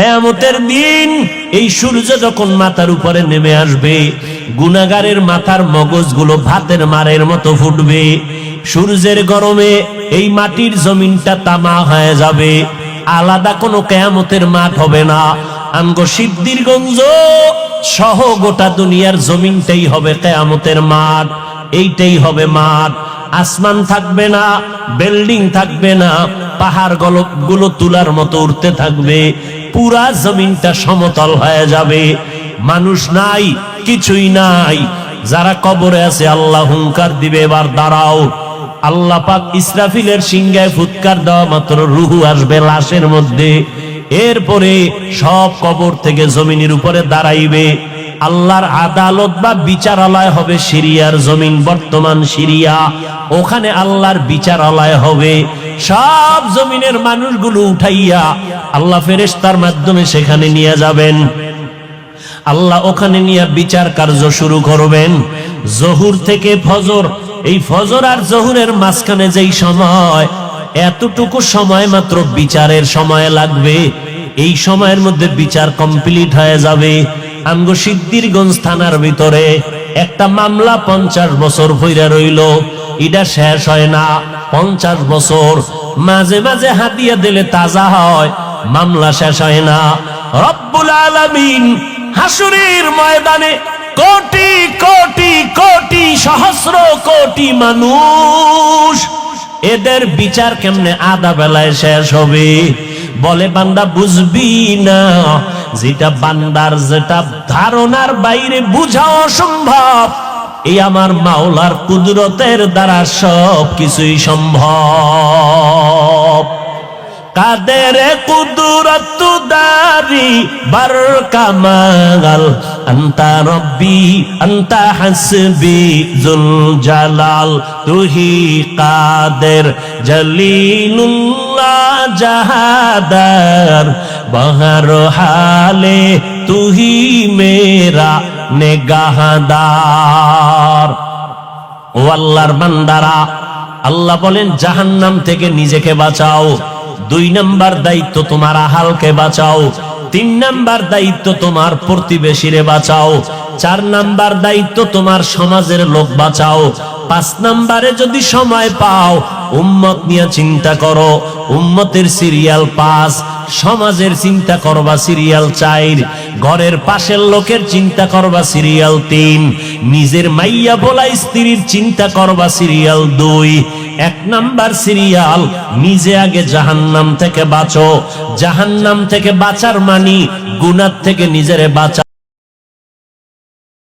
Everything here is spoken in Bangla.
কিয়ামতের দিন এই সূর্য যখন মাথার উপরে নেমে আসবে, গুনাহগারের মাথার মগজগুলো ভাতের মারের মতো ফুটবে। সূর্যের গরমে এই মাটির জমিনটা তামা হয়ে যাবে, আলাদা কোনো কিয়ামতের মাঠ হবে না। আমগো সিদ্ধিরগঞ্জ সহ গোটা দুনিয়ার জমিনটাই হবে কিয়ামতের মাঠ। এইটাই হবে মাঠ। আসমান থাকবে না, বিল্ডিং থাকবে না, পাহাড় গুলো তুলার মতো উঠতে থাকবে, পুরা জমিনটা সমতল হয়ে যাবে। মানুষ নাই, কিছুই নাই। যারা কবরে আছে আল্লাহ হুঙ্কার দিবে, এবার দাঁড়াও। আল্লাহ পাক ইসরাফিলের সিংহায় ফুৎকার দেওয়া মাত্র রূহ আসবে লাশের মধ্যে। এরপরে সব কবর থেকে জমিনের উপরে দাঁড়াইবে। আল্লাহর আদালত বা বিচারালয় হবে সিরিয়ার জমিন, বর্তমান সিরিয়া। ওখানে আল্লাহর বিচারালয় হবে। সব জমিনের মানুষগুলো উঠাইয়া আল্লাহ ফেরেশতার মাধ্যমে সেখানে নিয়ে যাবেন। আল্লাহ ওখানে নিয়ে বিচার কার্য শুরু করবেন। জহুর থেকে ফজর, এই ফজর আর জহুরের মাঝখানে যেই সময়, এতটুকু সময় মাত্র বিচারের সময় লাগবে। এই সময়ের মধ্যে বিচার কমপ্লিট হয়ে যাবে। আমগো সিদ্ধিরগঞ্জ থানার ভিতরে একটা মামলা 50 বছর ভইরা রইল, এটা শেষ হয় না। 50 বছর মাঝে মাঝে হাতিয়া দিলে তাজা হয়, মামলা শেষ হয় না। রব্বুল আলামিন হাসরের ময়দানে কোটি কোটি কোটি সহস্র কোটি মানুষ, এদের বিচার কেমনে আধা বেলায় শেষ হবে? বলে বান্দা বুঝবি না, যেটা বান্দার যেটা ধারণার বাইরে বুঝা অসম্ভব, এই আমার মাওলার কুদরতের দ্বারা সব কিছুই সম্ভব। কাদের কুদরত দারি বার কামাল, আন্তা রব্বি আন্তা হাসবি জুল জালাল, তুহি কাদের জলিলুল্লাহ জাহাদার, বহর হালে তুহি মেরা নেগাহদার। ও আল্লাহর বান্দারা, আল্লাহ বলেন জাহান্নাম থেকে নিজেকে বাঁচাও। 2 নাম্বার দায়িত্ব তোমার আহালকে বাঁচাও। 3 নাম্বার দায়িত্ব তোমার প্রতিবেশীরে বাঁচাও। 4 নাম্বার দায়িত্ব তোমার সমাজের লোক বাঁচাও। 5 নাম্বারে যদি সময় পাও উম্মত নিয়ে চিন্তা করো, উম্মতের সিরিয়াল 5, সমাজের চিন্তা করবা সিরিয়াল 4, ঘরের পাশের লোকের চিন্তা করবা সিরিয়াল 3, নিজের মাইয়া বলা স্ত্রীর চিন্তা করবা সিরিয়াল 2। 1 নাম্বার সিরিয়াল, নিজে আগে জাহান্নাম থেকে বাঁচো। জাহান্নাম থেকে বাঁচার মানি গুনাহ থেকে নিজেরে বাঁচা।